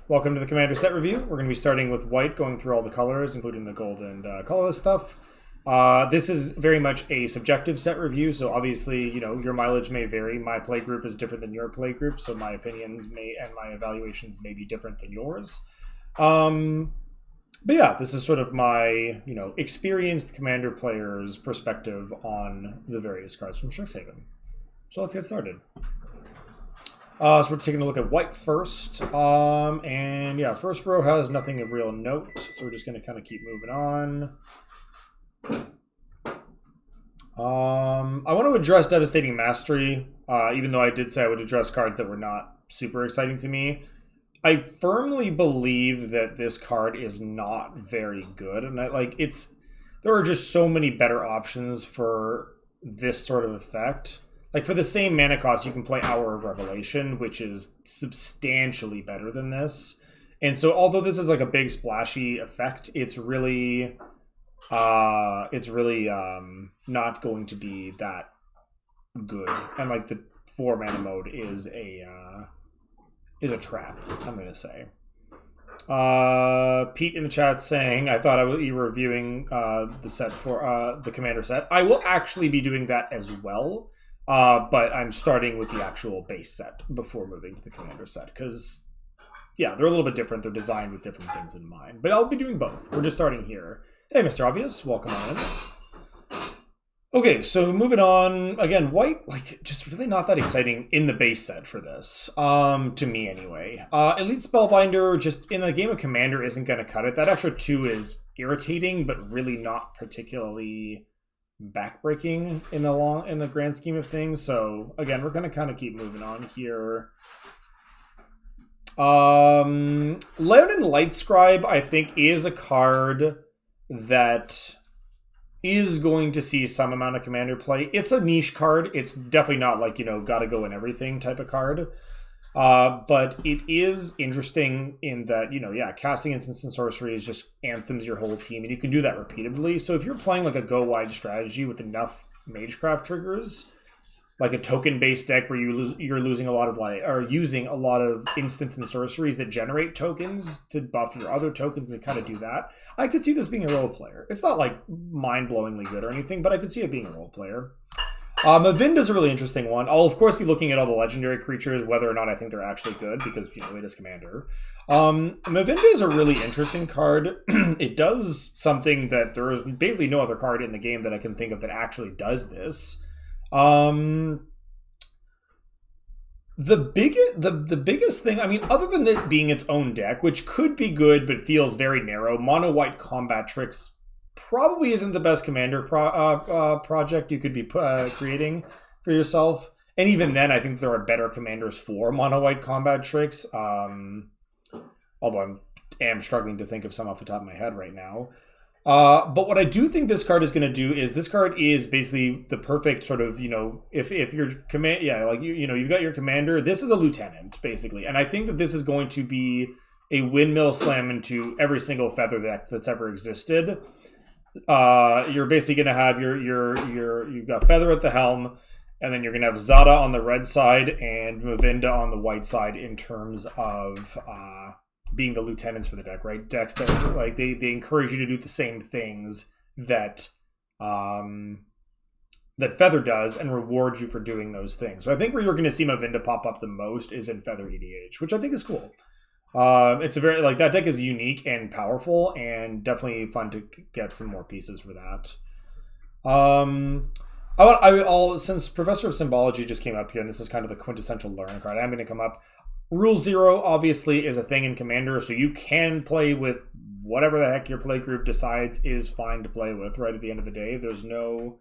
Welcome to the Commander set review. We're going to be starting with white, going through all the colors, including the gold and colorless stuff. This is very much a subjective set review, so obviously, your mileage may vary. My play group is different than your play group, so my opinions and my evaluations may be different than yours. But yeah, this is sort of my, experienced Commander player's perspective on the various cards from Strixhaven. So let's get started. So we're taking a look at white first. And yeah, first row has nothing of real note, so we're just going to kind of keep moving on. I want to address Devastating Mastery, even though I did say I would address cards that were not super exciting to me. I firmly believe that this card is not very good, and there are just so many better options for this sort of effect. Like, for the same mana cost, you can play Hour of Revelation, which is substantially better than this. And so, although this is like a big splashy effect, it's really not going to be that good. And like the 4 mana mode is a trap, I'm gonna say. Pete in the chat saying, I thought you were reviewing the set for the Commander set. I will actually be doing that as well. But I'm starting with the actual base set before moving to the Commander set, because, yeah, they're a little bit different. They're designed with different things in mind. But I'll be doing both. We're just starting here. Hey, Mr. Obvious. Welcome on in. Okay, so moving on. Again, white, just really not that exciting in the base set for this. To me, anyway. Elite Spellbinder, just in a game of Commander, isn't going to cut it. That extra 2 is irritating, but really not particularly backbreaking in the grand scheme of things. So again, we're going to kind of keep moving on here. Leonard Lightscribe, I think, is a card that is going to see some amount of Commander play. It's a niche card. It's definitely not like, gotta go in everything type of card. But it is interesting in that, casting instants and sorceries just anthems your whole team, and you can do that repeatedly. So if you're playing like a go-wide strategy with enough Magecraft triggers, like a token-based deck where you're losing a lot of using a lot of instants and sorceries that generate tokens to buff your other tokens and kind of do that, I could see this being a role player. It's not like mind-blowingly good or anything, but I could see it being a role player. Mavinda's a really interesting one. I'll, of course, be looking at all the legendary creatures, whether or not I think they're actually good, because, it is Commander. Mavinda is a really interesting card. It does something that there is basically no other card in the game that I can think of that actually does this. The biggest thing, other than it being its own deck, which could be good but feels very narrow, mono-white combat tricks probably isn't the best Commander project you could be creating for yourself. And even then, I think there are better Commanders for mono-white combat tricks. Although I am struggling to think of some off the top of my head right now. But what I do think this card is going to do is this card is basically the perfect sort of, if your command, you've got your Commander, this is a lieutenant, basically. And I think that this is going to be a windmill slam into every single feather deck that's ever existed. You're basically going to have you've got Feather at the helm, and then you're going to have Zada on the red side and Mavinda on the white side in terms of being the lieutenants for the deck, right? Decks that they encourage you to do the same things that that Feather does and reward you for doing those things. So I think where you're going to see Mavinda pop up the most is in Feather EDH, which I think is cool. It's a very that deck is unique and powerful, and definitely fun to get some more pieces for that. Since Professor of Symbology just came up here, and this is kind of the quintessential learn card, I'm going to come up. Rule 0 obviously is a thing in Commander, so you can play with whatever the heck your play group decides is fine to play with. Right at the end of the day, there's no.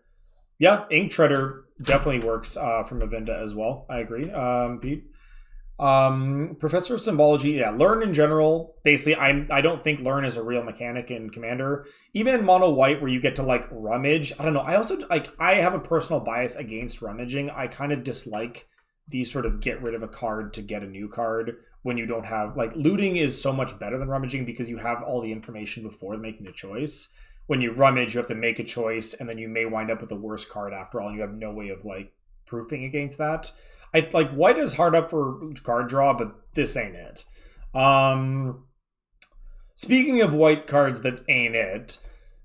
Yeah, Ink Treader definitely works from Mavinda as well. I agree, Pete. Professor of Symbology, yeah, learn in general. Basically, I don't think learn is a real mechanic in Commander. Even in mono white, where you get to rummage. I don't know. I also I have a personal bias against rummaging. I kind of dislike the sort of get rid of a card to get a new card when you don't have looting is so much better than rummaging because you have all the information before making the choice. When you rummage, you have to make a choice, and then you may wind up with the worst card after all, and you have no way of proofing against that. White is hard up for card draw, but this ain't it. Speaking of white cards that ain't it,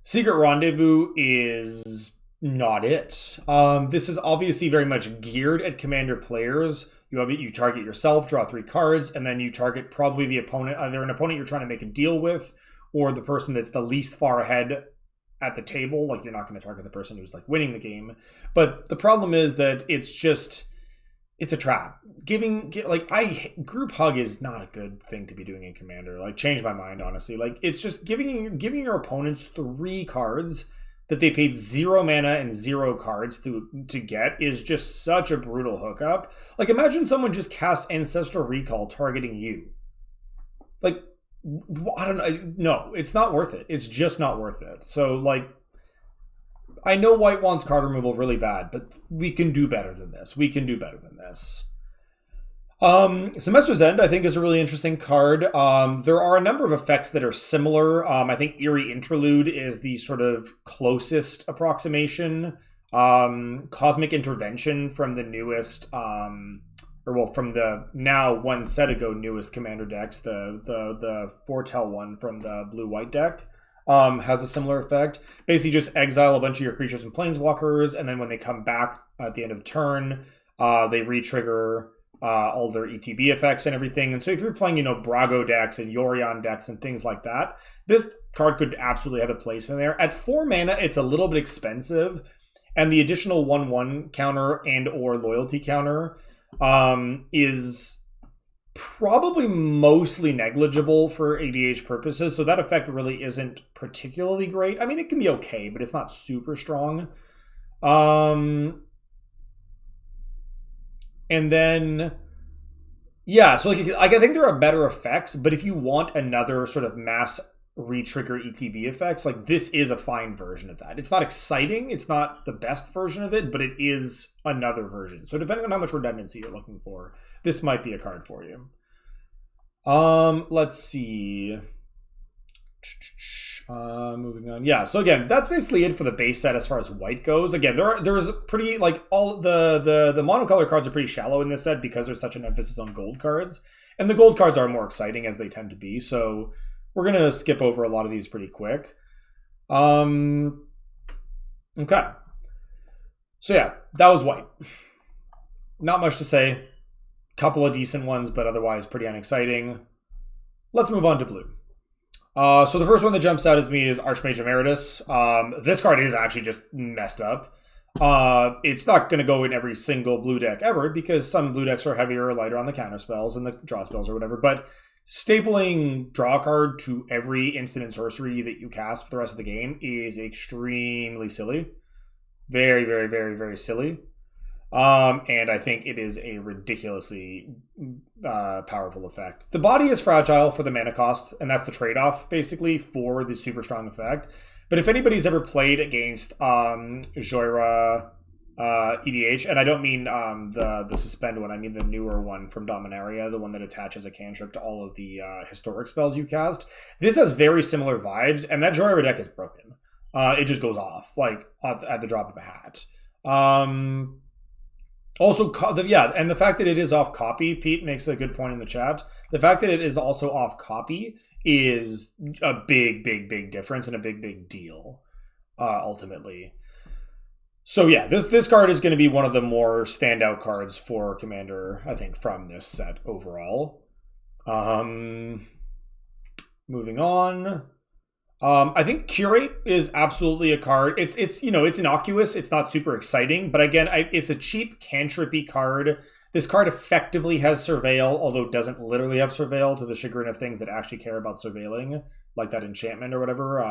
Secret Rendezvous is not it. This is obviously very much geared at commander players. You target yourself, draw 3 cards, and then you target probably the opponent, either an opponent you're trying to make a deal with, or the person that's the least far ahead at the table. Like, you're not going to target the person who's like winning the game. But the problem is that it's a trap. Group hug is not a good thing to be doing in Commander. Like, change my mind, honestly. Like, it's just giving your opponents 3 cards that they paid 0 mana and 0 cards to get is just such a brutal hookup. Like, imagine someone just casts Ancestral Recall targeting you. Like, I don't know. No, it's not worth it. It's just not worth it. So, like, I know white wants card removal really bad, but we can do better than this. Semester's End, I think, is a really interesting card. There are a number of effects that are similar. I think Eerie Interlude is the sort of closest approximation. Cosmic Intervention from the newest, from the now 1 set ago newest commander decks, the Foretell one from the blue-white deck, has a similar effect. Basically just exile a bunch of your creatures and planeswalkers, and then when they come back at the end of the turn, they re-trigger all their ETB effects and everything. And so if you're playing, Brago decks and Yorion decks and things like that, this card could absolutely have a place in there. At 4 mana, it's a little bit expensive, and the additional 1/1 counter and or loyalty counter is probably mostly negligible for ADH purposes, so that effect really isn't particularly great. I mean, it can be okay, but it's not super strong. And then, yeah, so like I think there are better effects, but if you want another sort of mass re-trigger ETB effects, like, this is a fine version of that. It's not exciting, it's not the best version of it, but it is another version. So depending on how much redundancy you're looking for, this might be a card for you. Let's see. Moving on. Yeah, so again, that's basically it for the base set as far as white goes. Again, there's pretty, like, all the monocolor cards are pretty shallow in this set because there's such an emphasis on gold cards. And the gold cards are more exciting, as they tend to be, so we're going to skip over a lot of these pretty quick. Okay. So yeah, that was white. Not much to say. Couple of decent ones, but otherwise pretty unexciting. Let's move on to blue. So the first one that jumps out at me is Archmage Emeritus. This card is actually just messed up. It's not going to go in every single blue deck ever, because some blue decks are heavier or lighter on the counter spells and the draw spells or whatever, but stapling draw card to every instant and sorcery that you cast for the rest of the game is extremely silly. Very, very, very, very silly. And I think it is a ridiculously powerful effect. The body is fragile for the mana cost, and that's the trade-off, basically, for the super strong effect. But if anybody's ever played against Jhoira EDH, and I don't mean the suspend one, I mean the newer one from Dominaria, the one that attaches a cantrip to all of the historic spells you cast. This has very similar vibes, and that Jhoira deck is broken. It just goes off, like, at the drop of a hat. Also, and the fact that it is off copy, Pete makes a good point in the chat. The fact that it is also off copy is a big, big, big difference and a big, big deal, ultimately. So yeah, this card is going to be one of the more standout cards for Commander, I think, from this set overall. Moving on. I think Curate is absolutely a card. It's innocuous. It's not super exciting, but again, it's a cheap cantrip-y card. This card effectively has Surveil, although it doesn't literally have Surveil, to the chagrin of things that actually care about surveilling, like that enchantment or whatever,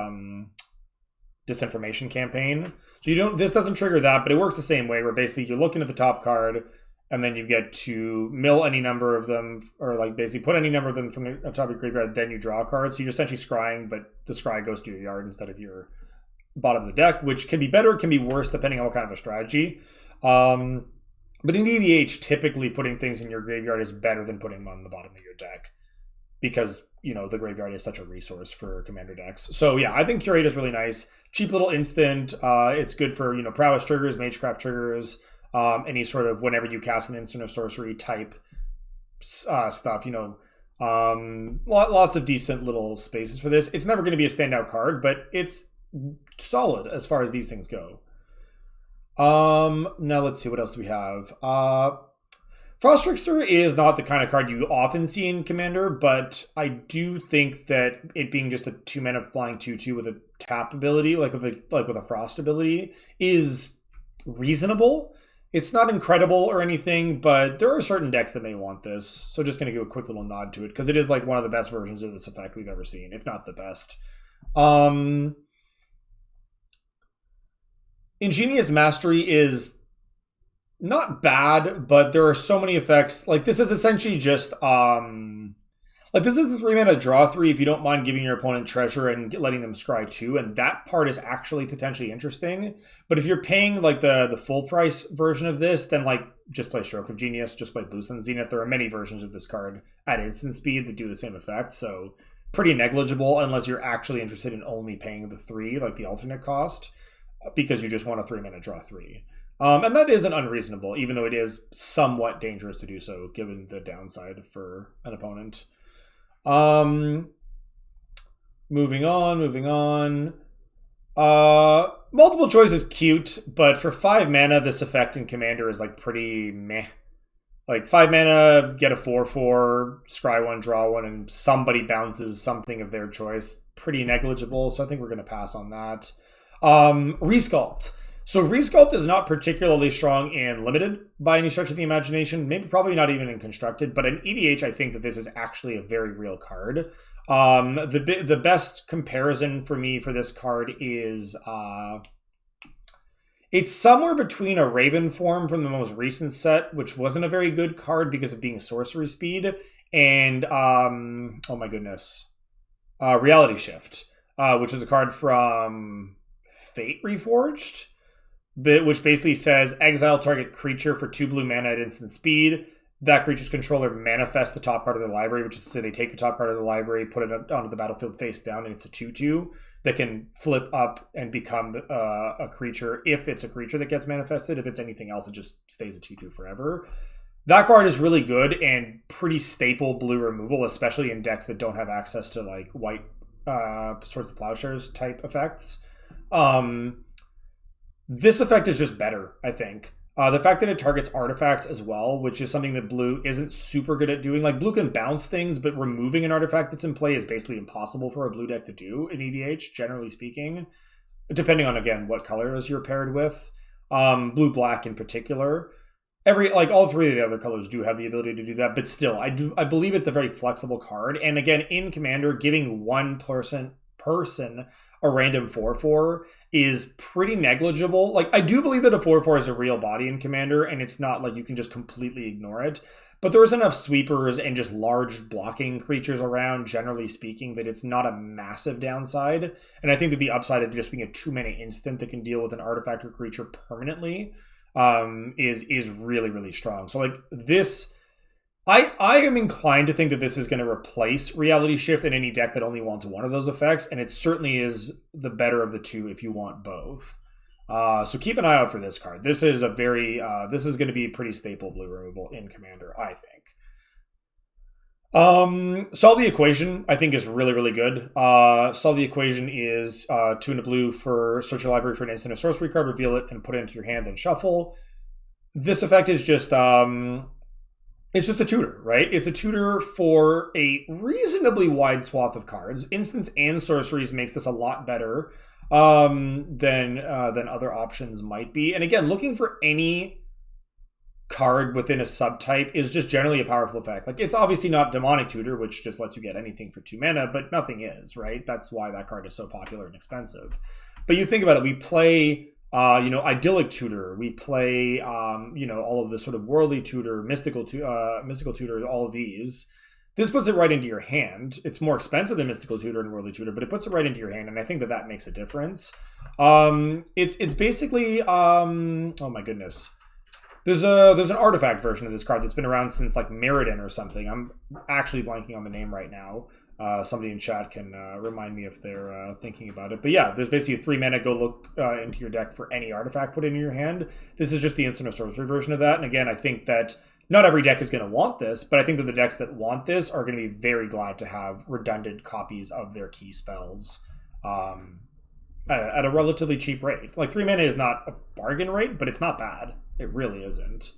Disinformation Campaign. So this doesn't trigger that, but it works the same way, where basically you're looking at the top card, and then you get to mill any number of them, or like basically put any number of them from the top of your graveyard, then you draw a card. So you're essentially scrying, but the scry goes to your yard instead of your bottom of the deck, which can be better, can be worse, depending on what kind of a strategy. But in EDH, typically putting things in your graveyard is better than putting them on the bottom of your deck, because, the graveyard is such a resource for commander decks. So yeah, I think Curate is really nice. Cheap little instant. It's good for, prowess triggers, magecraft triggers, any sort of whenever you cast an instant or sorcery type stuff, Lots of decent little spaces for this. It's never going to be a standout card, but it's solid as far as these things go. Now let's see, what else do we have? Frost Trickster is not the kind of card you often see in Commander, but I do think that it being just a 2-mana flying 2/2 with a tap ability, like with a Frost ability, is reasonable. It's not incredible or anything, but there are certain decks that may want this. So just going to give a quick little nod to it, because it is like one of the best versions of this effect we've ever seen, if not the best. Ingenious Mastery is not bad, but there are so many effects. Like, this is essentially just like, this is the 3-mana draw 3 if you don't mind giving your opponent treasure and letting them scry 2, and that part is actually potentially interesting. But if you're paying like the full price version of this, then like just play Stroke of Genius, just play Lucent Zenith. There are many versions of this card at instant speed that do the same effect, so pretty negligible unless you're actually interested in only paying the 3, like the alternate cost, because you just want a 3-mana draw 3. And that isn't unreasonable, even though it is somewhat dangerous to do so, given the downside for an opponent. Moving on. Multiple choice is cute, but for 5 mana, this effect in Commander is like pretty meh. Like 5 mana, get a 4/4, scry 1, draw 1, and somebody bounces something of their choice. Pretty negligible, so I think we're going to pass on that. Resculpt. So Resculpt is not particularly strong in Limited by any stretch of the imagination. Maybe probably not even in Constructed, but in EDH, I think that this is actually a very real card. The best comparison for me for this card is it's somewhere between a Raven form from the most recent set, which wasn't a very good card because of being sorcery speed, and oh my goodness, Reality Shift, which is a card from Fate Reforged, which basically says exile target creature for 2 blue mana at instant speed. That creature's controller manifests the top card of the library, which is to say they take the top card of the library, put it onto the battlefield face down, and it's a 2/2 that can flip up and become a creature if it's a creature that gets manifested. If it's anything else, it just stays a 2/2 forever. That card is really good and pretty staple blue removal, especially in decks that don't have access to like white Swords of Plowshares type effects. This effect is just better, I think. The fact that it targets artifacts as well, which is something that blue isn't super good at doing. Like, blue can bounce things, but removing an artifact that's in play is basically impossible for a blue deck to do in EDH, generally speaking, depending on, again, what colors you're paired with. Blue-black in particular. All 3 of the other colors do have the ability to do that, but still, I believe it's a very flexible card. And again, in Commander, giving one person a random 4/4 is pretty negligible. Like, I do believe that a 4/4 is a real body in Commander, and it's not like you can just completely ignore it. But there's enough sweepers and just large blocking creatures around, generally speaking, that it's not a massive downside. And I think that the upside of just being a 2-mana instant that can deal with an artifact or creature permanently is really, really strong. So like this, I am inclined to think that this is going to replace Reality Shift in any deck that only wants one of those effects, and it certainly is the better of the two if you want both. So keep an eye out for this card. This is this is going to be pretty staple blue removal in Commander, I think. Solve the Equation, I think, is really, really good. Solve the Equation is 2 and a blue for search your library for an instant or sorcery card, reveal it, and put it into your hand, then shuffle. This effect is just it's just a tutor, right? It's a tutor for a reasonably wide swath of cards. Instants and sorceries makes this a lot better than other options might be. And again, looking for any card within a subtype is just generally a powerful effect. Like, it's obviously not Demonic Tutor, which just lets you get anything for 2 mana, but nothing is, right? That's why that card is so popular and expensive. But you think about it, we play Idyllic Tutor, we play all of the sort of Worldly Tutor, Mystical Tutor, all of these. This puts it right into your hand. It's more expensive than Mystical Tutor and Worldly Tutor, but it puts it right into your hand, and I think that makes a difference. It's basically oh my goodness. There's an artifact version of this card that's been around since like Meriden or something. I'm actually blanking on the name right now. Somebody in chat can remind me if they're thinking about it. But yeah, there's basically a 3 mana, go look into your deck for any artifact put in your hand. This is just the instant or sorcery version of that. And again, I think that Not every deck is going to want this, but I think that the decks that want this are going to be very glad to have redundant copies of their key spells at a relatively cheap rate. Like 3 mana is not a bargain rate, but it's not bad. It really isn't.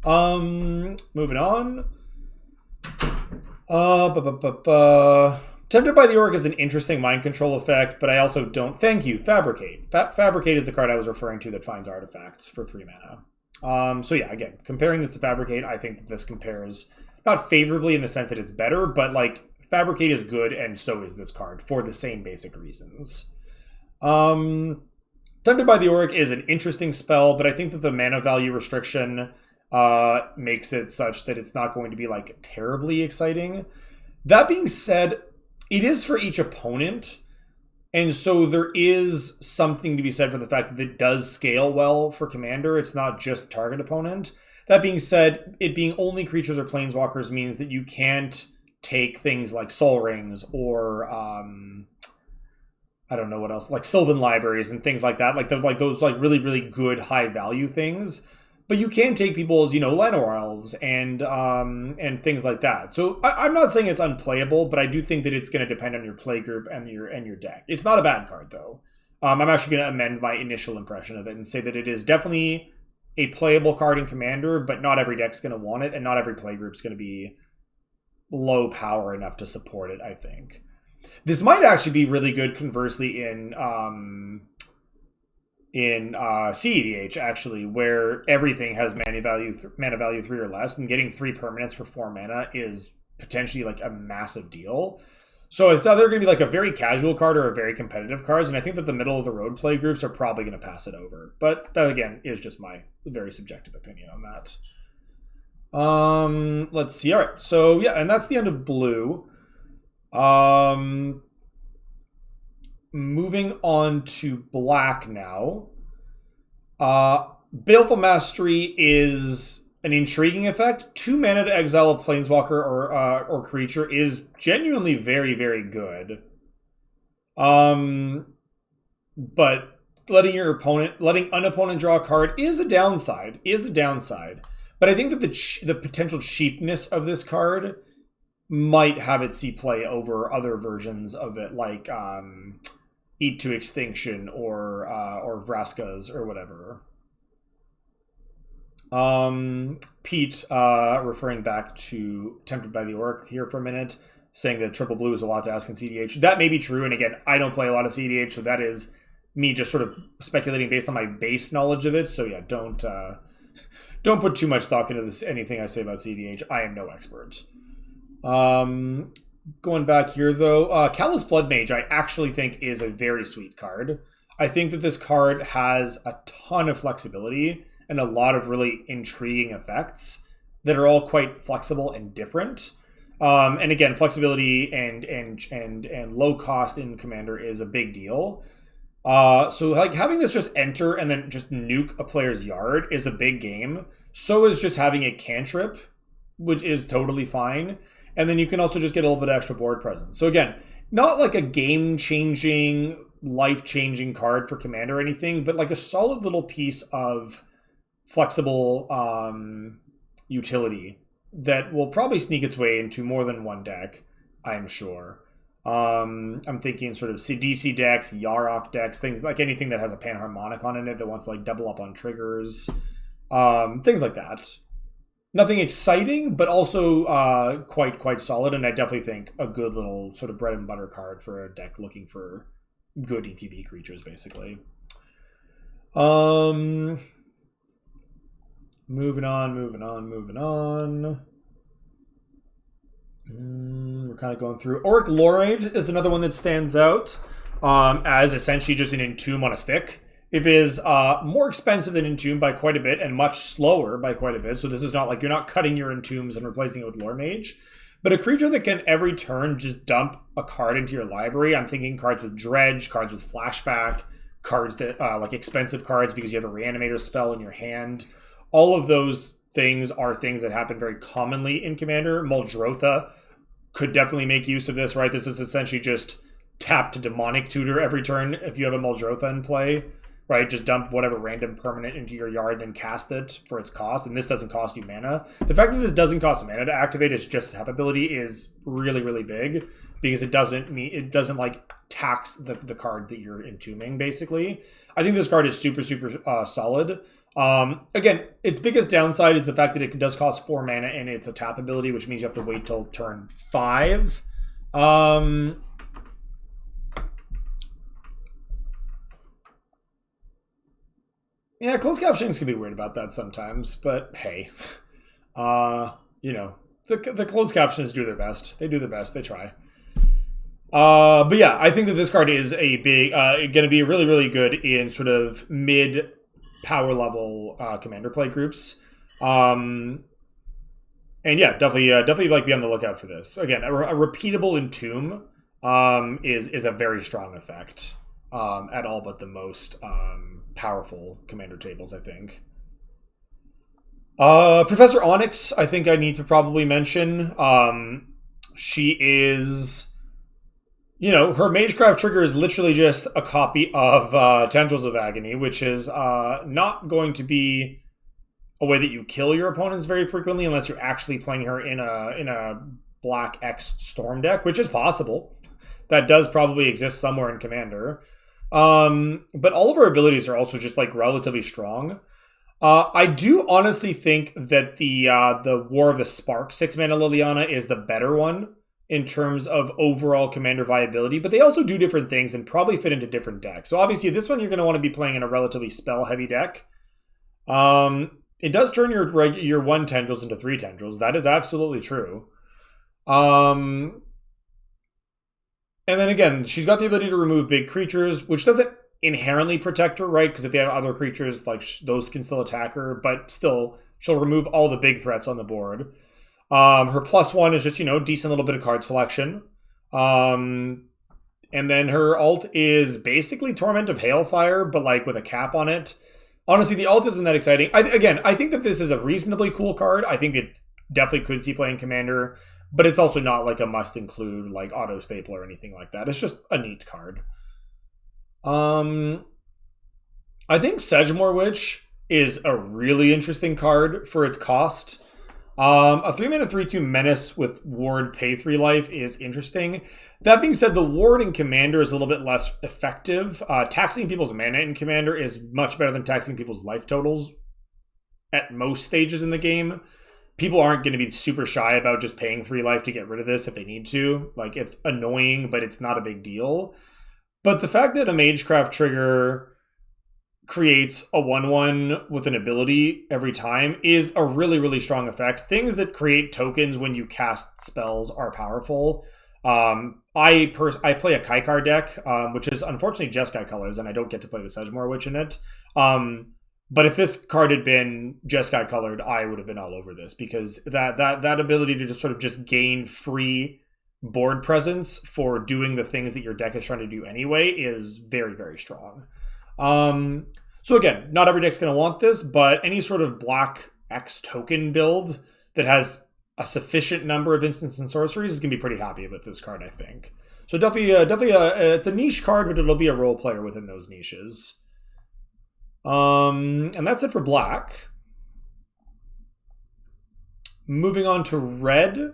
Moving on. Tempted by the Orc is an interesting mind control effect, but I also don't... Thank you, Fabricate. Fabricate is the card I was referring to that finds artifacts for 3 mana. So yeah, again, comparing this to Fabricate, I think that this compares not favorably in the sense that it's better, but like Fabricate is good and so is this card for the same basic reasons. Tempted by the Orc is an interesting spell, but I think that the mana value restriction makes it such that it's not going to be like terribly exciting. That being said, it is for each opponent. And so there is something to be said for the fact that it does scale well for Commander. It's not just target opponent. That being said, it being only creatures or planeswalkers means that you can't take things like Soul Rings or I don't know what else, like Sylvan Libraries and things like that. Like those like really, really good high value things. But you can take people's, Llanowar Elves and things like that. So I'm not saying it's unplayable, but I do think that it's going to depend on your play group and your deck. It's not a bad card, though. I'm actually going to amend my initial impression of it and say that it is definitely a playable card in Commander, but not every deck's going to want it, and not every play group's going to be low power enough to support it, I think. This might actually be really good, conversely, in CEDH, actually, where everything has mana value 3 or less, and getting 3 permanents for 4 mana is potentially like a massive deal. So it's either going to be like a very casual card or a very competitive card, and I think that the middle of the road play groups are probably going to pass it over. But that, again, is just my very subjective opinion on that. Let's see. All right. So, yeah, and that's the end of blue. Moving on to black now. Baleful Mastery is an intriguing effect. 2 mana to exile a planeswalker or creature is genuinely very, very good. But letting an opponent draw a card is a downside. But I think that the potential cheapness of this card might have it see play over other versions of it, like Eat to Extinction or Vraska's or whatever. Pete, referring back to Tempted by the Orc here for a minute, saying that triple blue is a lot to ask in CDH. That may be true, and again, I don't play a lot of CDH, so that is me just sort of speculating based on my base knowledge of it. So yeah, don't put too much thought into this. Anything I say about CDH, I am no expert. Going back here, though, Callous Blood Mage I actually think is a very sweet card. I think that this card has a ton of flexibility and a lot of really intriguing effects that are all quite flexible and different. And again, flexibility and low cost in Commander is a big deal. So like having this just enter and then just nuke a player's yard is a big game. So is just having a cantrip, which is totally fine. And then you can also just get a little bit of extra board presence. So again, not like a game-changing, life-changing card for Commander or anything, but like a solid little piece of flexible utility that will probably sneak its way into more than one deck, I'm sure. I'm thinking sort of DC decks, Yarok decks, things like anything that has a Panharmonicon in it that wants to like double up on triggers, things like that. Nothing exciting, but also quite solid, and I definitely think a good little sort of bread and butter card for a deck looking for good ETB creatures, basically. Moving on. We're kind of going through. Orrick Lloyd is another one that stands out as essentially just an Entomb on a stick. It is more expensive than Entomb by quite a bit and much slower by quite a bit. So this is not like you're not cutting your Entombs and replacing it with Lore Mage. But a creature that can every turn just dump a card into your library. I'm thinking cards with Dredge, cards with Flashback, cards that like expensive cards because you have a Reanimator spell in your hand. All of those things are things that happen very commonly in Commander. Muldrotha could definitely make use of this, right? This is essentially just tap to Demonic Tutor every turn if you have a Muldrotha in play. right? Just dump whatever random permanent into your yard, then cast it for its cost, and this doesn't cost you mana. The fact that this doesn't cost mana to activate, it's just a tap ability, is really, really big, because it doesn't like tax the card that you're entombing, basically. I think this card is super, super solid. Again, its biggest downside is the fact that it does cost 4 mana and it's a tap ability, which means you have to wait till turn 5. Yeah, closed captionings can be weird about that sometimes, but hey. You know, the closed captions do their best. They do their best. They try. But yeah, I think that this card is a big, going to be really, really good in sort of mid power level commander play groups. And yeah, definitely like be on the lookout for this. Again, a repeatable Entomb is a very strong effect at all but the most powerful commander tables, I think. Professor Onyx, I think I need to probably mention. She is, you know, her Magecraft trigger is literally just a copy of Tendrils of Agony, which is not going to be a way that you kill your opponents very frequently unless you're actually playing her in a Black X Storm deck, which is possible. That does probably exist somewhere in Commander. But all of her abilities are also just like relatively strong. I do honestly think that the War of the Spark 6-mana Liliana is the better one in terms of overall commander viability, but they also do different things and probably fit into different decks. So obviously this one you're going to want to be playing in a relatively spell-heavy deck. It does turn your 1 Tendrils into 3 Tendrils. That is absolutely true. And then again, she's got the ability to remove big creatures, which doesn't inherently protect her, right? Because if they have other creatures, like those can still attack her, but still, she'll remove all the big threats on the board. Her +1 is just, you know, decent little bit of card selection. And then her alt is basically Torment of Hailfire, but like with a cap on it. Honestly, the alt isn't that exciting. I think that this is a reasonably cool card. I think it definitely could see playing Commander, but it's also not like a must-include, like auto staple or anything like that. It's just a neat card. I think Sejmore Witch is a really interesting card for its cost. A 3-mana 3/2 Menace with Ward pay 3 life is interesting. That being said, the Ward in Commander is a little bit less effective. Taxing people's mana in Commander is much better than taxing people's life totals at most stages in the game. People aren't going to be super shy about just paying 3 life to get rid of this if they need to. Like, it's annoying, but it's not a big deal. But the fact that a Magecraft trigger creates a 1/1 with an ability every time is a really, really strong effect. Things that create tokens when you cast spells are powerful. I play a Kaikar deck, which is unfortunately Jeskai colors, and I don't get to play the Sejmore Witch in it. But if this card had been Jeskai colored, I would have been all over this, because that ability to just sort of just gain free board presence for doing the things that your deck is trying to do anyway is very, very strong. So again, not every deck's going to want this, but any sort of Black X token build that has a sufficient number of instants and sorceries is going to be pretty happy about this card, I think. So definitely, it's a niche card, but it'll be a role player within those niches. And that's it for black. Moving on to red,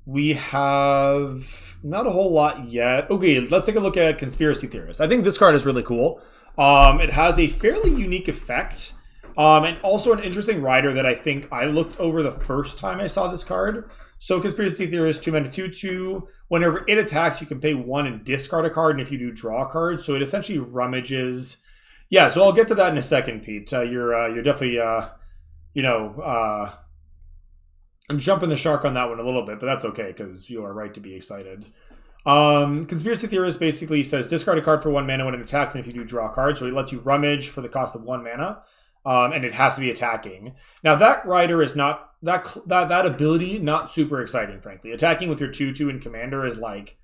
we have not a whole lot yet. Okay, let's take a look at Conspiracy Theorist. I think this card is really cool. It has a fairly unique effect, and also an interesting rider that I think I looked over the first time I saw this card. So Conspiracy Theorist, 2-mana 2/2. Whenever it attacks, you can pay 1 and discard a card, and if you do, draw a card. So it essentially rummages. Yeah, so I'll get to that in a second, Pete. You're definitely, I'm jumping the shark on that one a little bit, but that's okay, because you are right to be excited. Conspiracy Theorist basically says discard a card for 1 mana when it attacks, and if you do, draw a card. So he lets you rummage for the cost of 1 mana, and it has to be attacking. Now that rider is not that ability not super exciting, frankly. Attacking with your 2/2 in Commander is like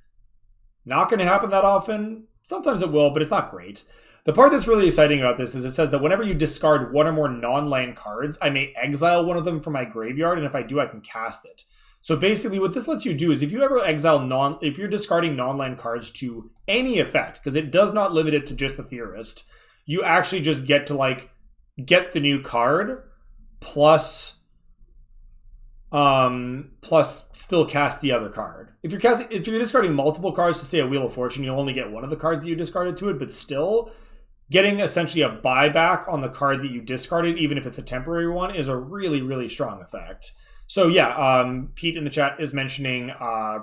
not going to happen that often. Sometimes it will, but it's not great. The part that's really exciting about this is it says that whenever you discard 1 or more non-land cards, I may exile one of them from my graveyard, and if I do, I can cast it. So basically what this lets you do is if you ever exile if you're discarding non-land cards to any effect, because it does not limit it to just the Theorist, you actually just get to like get the new card plus still cast the other card. If you're discarding multiple cards to say a Wheel of Fortune, you'll only get one of the cards that you discarded to it, but still getting essentially a buyback on the card that you discarded, even if it's a temporary one, is a really, really strong effect. So yeah, Pete in the chat is mentioning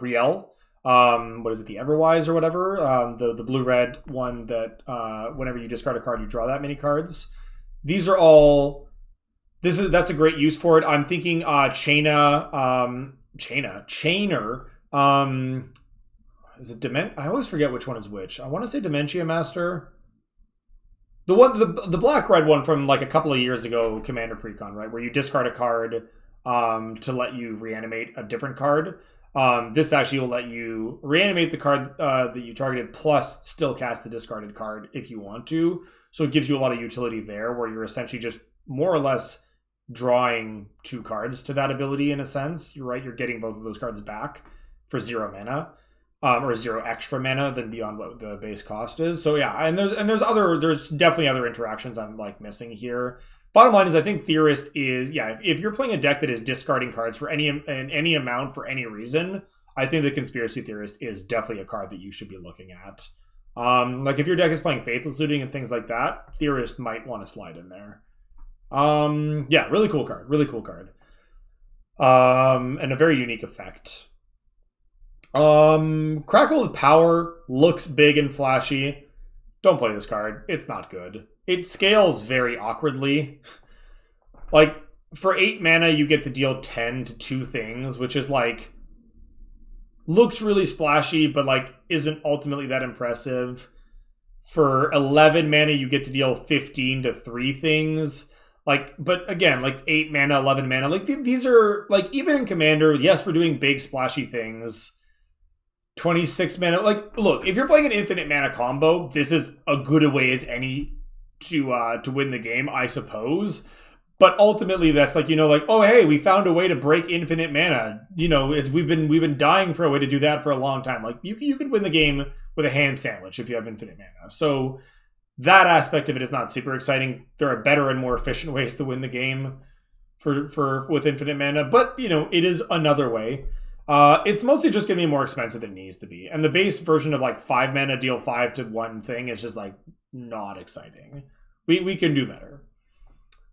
Riel. What is it, the Everwise or whatever? The blue-red one that whenever you discard a card, you draw that many cards. These are all... That's a great use for it. I'm thinking Chainer. Is it I always forget which one is which. I want to say Dementia Master. The black-red one from like a couple of years ago, Commander Precon, right? Where you discard a card to let you reanimate a different card. This actually will let you reanimate the card that you targeted, plus still cast the discarded card if you want to. So it gives you a lot of utility there, where you're essentially just more or less drawing 2 cards to that ability in a sense. You're right, you're getting both of those cards back for 0 mana. Or 0 extra mana than beyond what the base cost is. So yeah, and there's definitely other interactions I'm like missing here. Bottom line is, I think Theorist is, yeah, if you're playing a deck that is discarding cards for any amount for any reason, I think the Conspiracy Theorist is definitely a card that you should be looking at. Like if your deck is playing Faithless Looting and things like that, Theorist might want to slide in there. Yeah, really cool card. And a very unique effect. Crackle with Power looks big and flashy. Don't play this card. It's not good. It scales very awkwardly. Like, for 8 mana, you get to deal 10 to 2 things, which is like, looks really splashy, but like, isn't ultimately that impressive. For 11 mana, you get to deal 15 to 3 things. Like, but again, like 8 mana, 11 mana, like these are, like, even in Commander, yes, we're doing big splashy things. 26 mana, like, look, if you're playing an infinite mana combo, this is a good a way as any to win the game, I suppose. But ultimately, that's like, you know, like, oh hey, we found a way to break infinite mana. You know, we've been dying for a way to do that for a long time. Like, you could win the game with a ham sandwich if you have infinite mana. So that aspect of it is not super exciting. There are better and more efficient ways to win the game with infinite mana, but you know, it is another way. It's mostly just going to be more expensive than it needs to be. And the base version of like 5 mana deal 5 to 1 thing is just like not exciting. We can do better.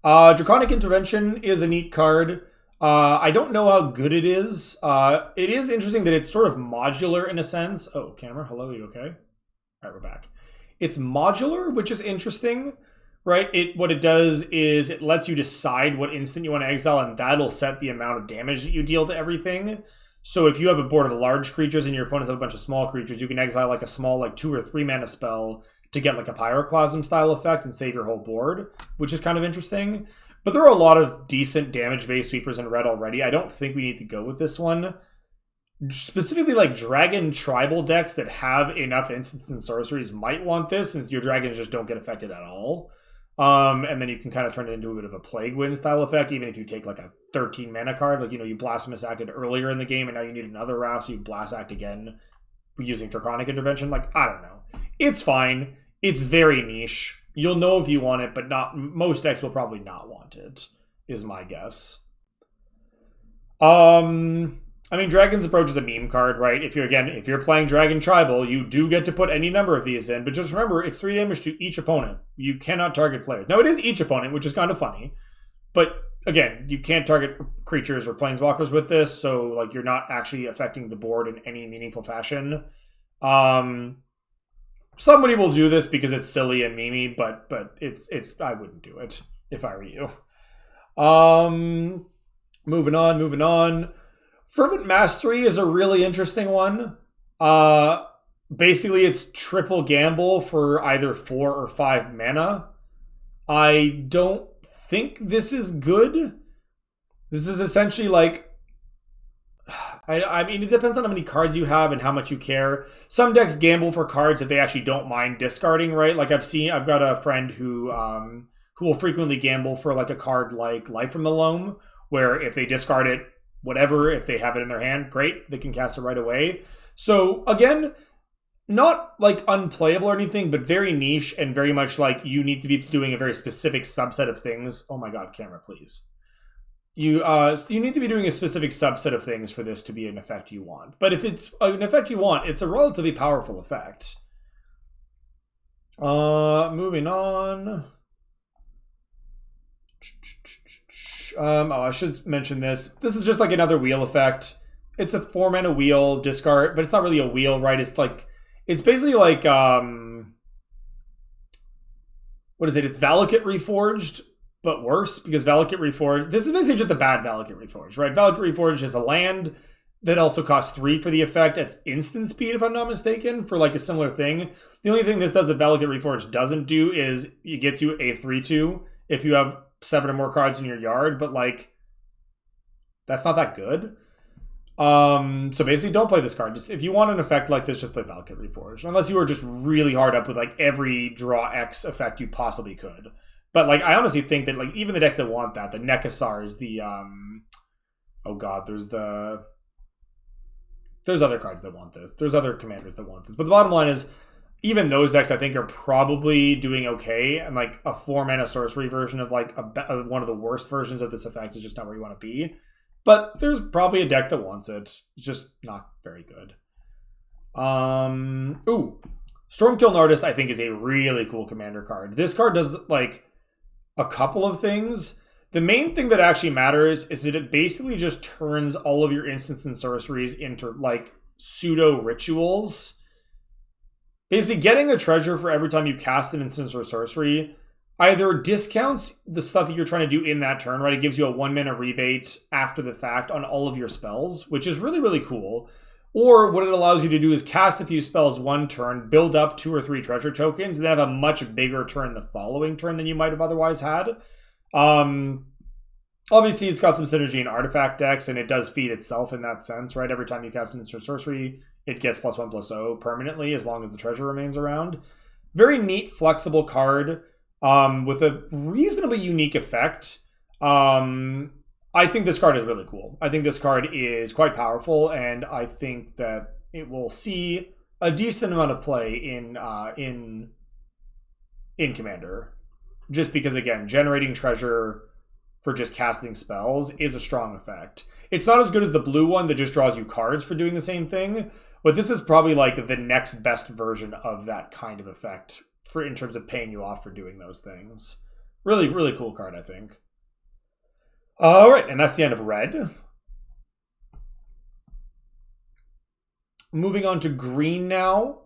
Draconic Intervention is a neat card. I don't know how good it is. It is interesting that it's sort of modular in a sense. Oh, camera, hello, are you okay? All right, we're back. It's modular, which is interesting, right? What it does is it lets you decide what instant you want to exile, and that'll set the amount of damage that you deal to everything. So if you have a board of large creatures and your opponents have a bunch of small creatures, you can exile like a small, like 2 or 3 mana spell to get like a Pyroclasm style effect and save your whole board, which is kind of interesting. But there are a lot of decent damage-based sweepers in red already. I don't think we need to go with this one. Specifically, like Dragon Tribal decks that have enough instants and sorceries might want this, since your dragons just don't get affected at all. And then you can kind of turn it into a bit of a Plague Wind style effect, even if you take like a 13 mana card. Like, you know, you Blasphemous acted earlier in the game and now you need another wrath, so you Blast Act again using Draconic Intervention. Like, I don't know. It's fine. It's very niche. You'll know if you want it, but most decks will probably not want it, is my guess. I mean, Dragon's Approach is a meme card, right? If you're playing Dragon Tribal, you do get to put any number of these in, but just remember, it's 3 damage to each opponent. You cannot target players. Now, it is each opponent, which is kind of funny, but again, you can't target creatures or planeswalkers with this, so like you're not actually affecting the board in any meaningful fashion. Somebody will do this because it's silly and memey, but it's I wouldn't do it if I were you. Moving on. Fervent Mastery is a really interesting one. Basically, it's triple gamble for either 4 or 5 mana. I don't think this is good. This is essentially like... I mean, it depends on how many cards you have and how much you care. Some decks gamble for cards that they actually don't mind discarding, right? Like I've got a friend who will frequently gamble for like a card like Life from the Loam, where if they discard it, whatever, if they have it in their hand, great, they can cast it right away. So again, not like unplayable or anything, but very niche and very much like you need to be doing a very specific subset of things. Oh my god, camera, please. You need to be doing a specific subset of things for this to be an effect you want. But if it's an effect you want, it's a relatively powerful effect. Moving on. I should mention this. This is just like another wheel effect. It's a 4-mana wheel discard, but it's not really a wheel, right? It's like, it's basically like, what is it? It's Valakut Reforged, but worse, because Valakut Reforged, this is basically just a bad Valakut Reforged, right? Valakut Reforged is a land that also costs 3 for the effect at instant speed, if I'm not mistaken, for like a similar thing. The only thing this does that Valakut Reforged doesn't do is it gets you a 3/2 if you have 7 or more cards in your yard, but like, that's not that good. So basically don't play this card. Just if you want an effect like this, just play Valakut Reforged. Unless you were just really hard up with like every draw X effect you possibly could. But like, I honestly think that like even the decks that want that, the Nekasars, the oh god, there's other cards that want this. There's other commanders that want this. But the bottom line is, even those decks I think are probably doing okay, and like a 4-mana sorcery version of like one of the worst versions of this effect is just not where you want to be. But there's probably a deck that wants it. It's just not very good. Ooh. Stormkiln Artist, I think, is a really cool commander card. This card does, like, a couple of things. The main thing that actually matters is that it basically just turns all of your instants and sorceries into, like, pseudo-rituals. Basically, getting a treasure for every time you cast an instance or sorcery either discounts the stuff that you're trying to do in that turn, right? It gives you a 1-mana rebate after the fact on all of your spells, which is really, really cool. Or what it allows you to do is cast a few spells one turn, build up 2 or 3 treasure tokens, and then have a much bigger turn the following turn than you might have otherwise had. Obviously, it's got some synergy in artifact decks, and it does feed itself in that sense, right? Every time you cast an instant sorcery, it gets +1/+0 permanently, as long as the treasure remains around. Very neat, flexible card. With a reasonably unique effect. I think this card is really cool. I think this card is quite powerful, and I think that it will see a decent amount of play in Commander. Just because, again, generating treasure for just casting spells is a strong effect. It's not as good as the blue one that just draws you cards for doing the same thing, but this is probably like the next best version of that kind of effect in terms of paying you off for doing those things. Really, really cool card, I think. All right, and that's the end of red. Moving on to green now.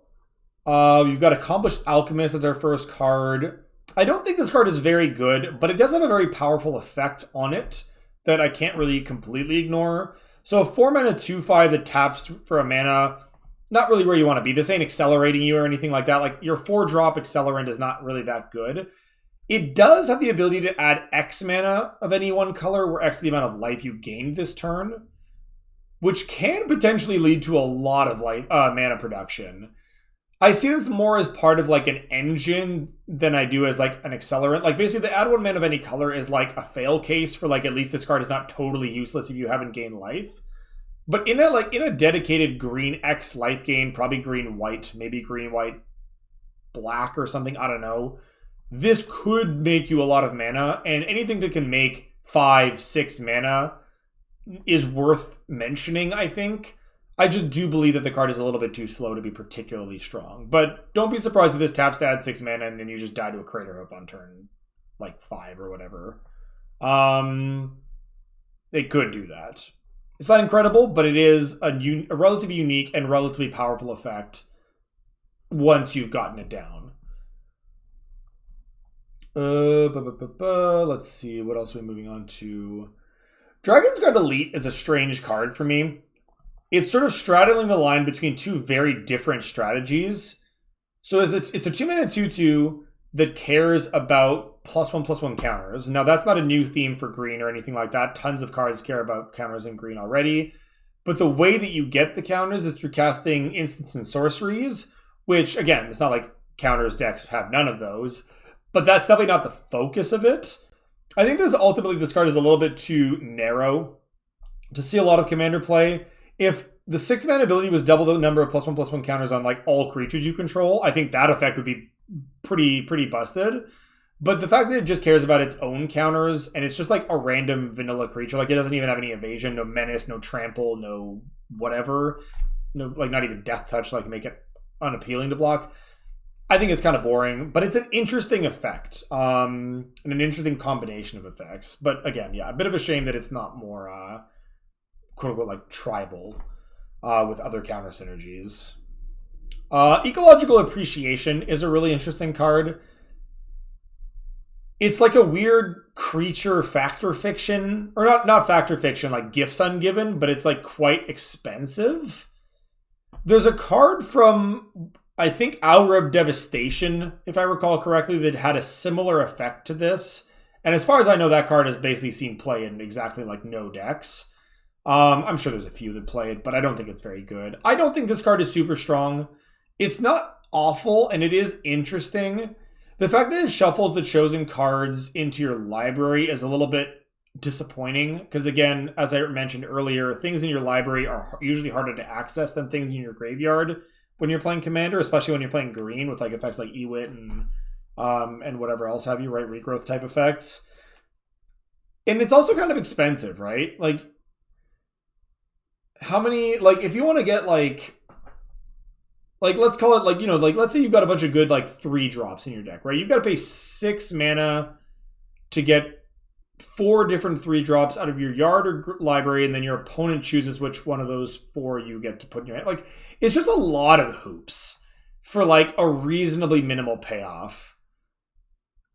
We've got Accomplished Alchemist as our first card. I don't think this card is very good, but it does have a very powerful effect on it that I can't really completely ignore. So a 4-mana 2/5 that taps for a mana, not really where you want to be. This ain't accelerating you or anything like that. Like, your 4-drop accelerant is not really that good. It does have the ability to add X mana of any one color, where X is the amount of life you gained this turn, which can potentially lead to a lot of mana production. I see this more as part of like an engine than I do as like an accelerant. Like, basically the add 1 mana of any color is like a fail case for like, at least this card is not totally useless if you haven't gained life. But in a dedicated green X life gain, probably green white, maybe green white black or something, I don't know. This could make you a lot of mana, and anything that can make 5-6 mana is worth mentioning, I think. I just do believe that the card is a little bit too slow to be particularly strong. But don't be surprised if this taps to add 6 mana and then you just die to a Crater Hoof on turn like 5 or whatever. It could do that. It's not incredible, but it is a relatively unique and relatively powerful effect once you've gotten it down. Let's see, what else are we moving on to? Dragon's Guard Elite is a strange card for me. It's sort of straddling the line between two very different strategies. So it's a 2-mana 2/2 that cares about +1/+1 counters. Now, that's not a new theme for green or anything like that. Tons of cards care about counters in green already. But the way that you get the counters is through casting instants and sorceries, which, again, it's not like counters decks have none of those. But that's definitely not the focus of it. I think ultimately this card is a little bit too narrow to see a lot of commander play. If the 6-mana ability was double the number of +1/+1 counters on like all creatures you control. I think that effect would be pretty busted. But the fact that it just cares about its own counters, and it's just like a random vanilla creature, like it doesn't even have any evasion, no menace, no trample, no whatever, no, like not even death touch, like make it unappealing to block. I think it's kind of boring, but it's an interesting effect, and an interesting combination of effects. But again, yeah, a bit of a shame that it's not more quote unquote like tribal with other counter synergies. Ecological Appreciation is a really interesting card. It's like a weird creature factor fiction, or not factor fiction, like Gifts Ungiven, but it's like quite expensive. There's a card from, I think, Hour of Devastation, if I recall correctly, that had a similar effect to this. And as far as I know, that card has basically seen play in exactly like no decks. I'm sure there's a few that play it, but I don't think it's very good. I don't think this card is super strong. It's not awful, and it is interesting. The fact that it shuffles the chosen cards into your library is a little bit disappointing, because again, as I mentioned earlier, things in your library are usually harder to access than things in your graveyard when you're playing Commander, especially when you're playing green with like effects like Ewit and whatever else have you, right? Regrowth type effects. And it's also kind of expensive, right? Like, how many, like, if you want to get like let's call it like, you know, like let's say you've got a bunch of good like 3-drops in your deck, right? You've got to pay 6 mana to get 4 different 3-drops out of your yard or library, and then your opponent chooses which one of those 4 you get to put in your hand. Like, it's just a lot of hoops for like a reasonably minimal payoff.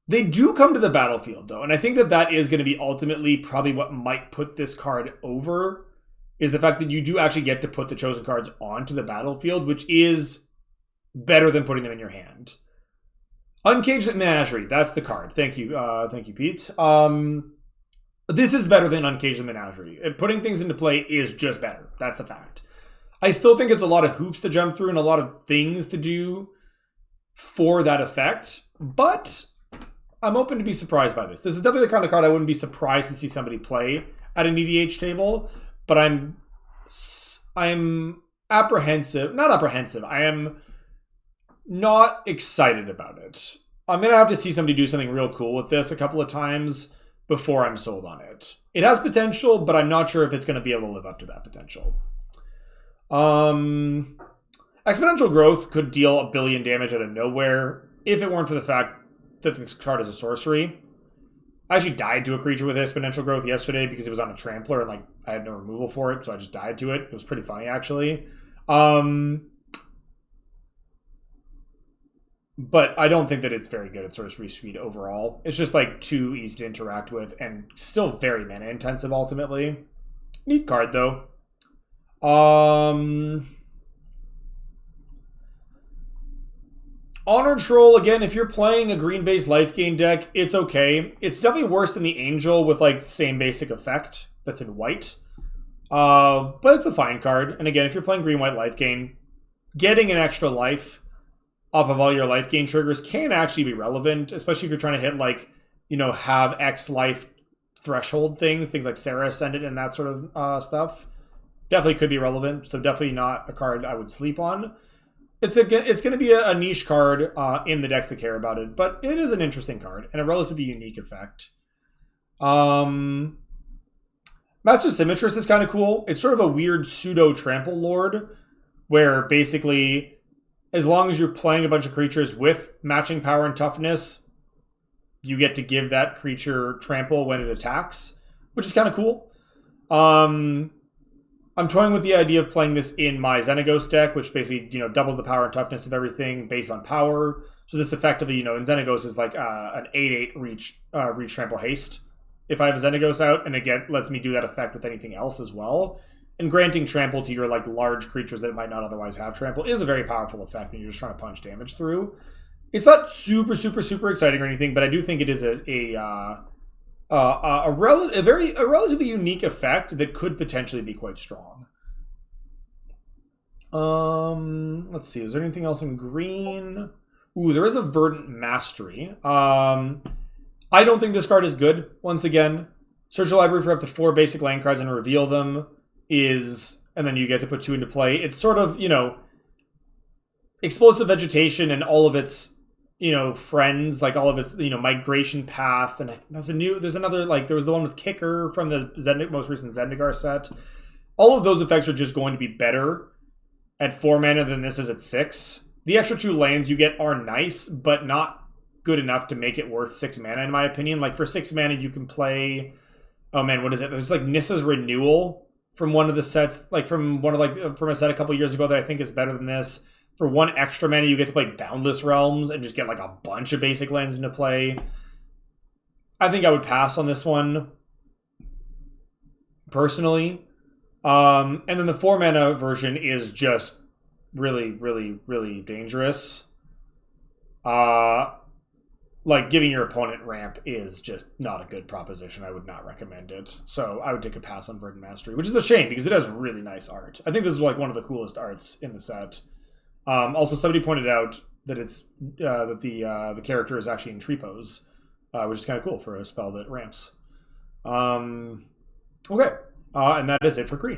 They do come to the battlefield though, and I think that is going to be ultimately probably what might put this card over, is the fact that you do actually get to put the chosen cards onto the battlefield, which is better than putting them in your hand. Uncaged Menagerie, that's the card. Thank you, Pete. This is better than Uncaged Menagerie. Putting things into play is just better. That's the fact. I still think it's a lot of hoops to jump through and a lot of things to do for that effect, but I'm open to be surprised by this. This is definitely the kind of card I wouldn't be surprised to see somebody play at an EDH table. But I'm apprehensive. Not apprehensive. I am not excited about it. I'm going to have to see somebody do something real cool with this a couple of times before I'm sold on it. It has potential, but I'm not sure if it's going to be able to live up to that potential. Exponential Growth could deal 1 billion damage out of nowhere if it weren't for the fact that this card is a sorcery. I actually died to a creature with Exponential Growth yesterday because it was on a Trampler and like I had no removal for it, so I just died to it. It was pretty funny, actually. But I don't think that it's very good at Sorcery Suite overall. It's just like too easy to interact with and still very mana intensive ultimately. Neat card though. Honor Troll, again, if you're playing a green-based life gain deck, it's okay. It's definitely worse than the Angel with like the same basic effect that's in white. But it's a fine card. And again, if you're playing green-white life gain, getting an extra life off of all your life gain triggers can actually be relevant, especially if you're trying to hit like, you know, have X life threshold things like Sarah Ascendant and that sort of stuff. Definitely could be relevant, so definitely not a card I would sleep on. It's going to be a niche card in the decks that care about it, but it is an interesting card and a relatively unique effect. Master Symmetras is kind of cool. It's sort of a weird pseudo trample lord, where basically, as long as you're playing a bunch of creatures with matching power and toughness, you get to give that creature trample when it attacks, which is kind of cool. I'm toying with the idea of playing this in my Xenagos deck, which basically, you know, doubles the power and toughness of everything based on power. So this effectively, you know, in Xenagos is like an 8/8 reach trample haste. If I have a Xenagos out, and again lets me do that effect with anything else as well. And granting trample to your like large creatures that might not otherwise have trample is a very powerful effect when you're just trying to punch damage through. It's not super exciting or anything, but I do think it is a relatively unique effect that could potentially be quite strong. Let's see. Is there anything else in green? Ooh, there is a Verdant Mastery. I don't think this card is good. Once again, search your library for up to 4 basic land cards and reveal them is and then you get to put 2 into play. It's sort of, you know, explosive vegetation and all of its, you know, friends, like all of its, you know, migration path. And there's another, like, there was the one with Kicker from the most recent Zendikar set. All of those effects are just going to be better at 4 mana than this is at 6. The extra 2 lands you get are nice, but not good enough to make it worth 6 mana, in my opinion. Like, for 6 mana, you can play, oh man, what is it? There's like Nissa's Renewal from one of the sets, like from a set a couple years ago that I think is better than this. For 1 extra mana, you get to play Boundless Realms and just get like a bunch of basic lands into play. I think I would pass on this one, personally. And then the 4 mana version is just really, really, really dangerous. Like, giving your opponent ramp is just not a good proposition. I would not recommend it. So I would take a pass on Fervent Mastery, which is a shame because it has really nice art. I think this is like one of the coolest arts in the set. Also, somebody pointed out that it's that the character is actually in tree pose, which is kind of cool for a spell that ramps. Okay, and that is it for Kree.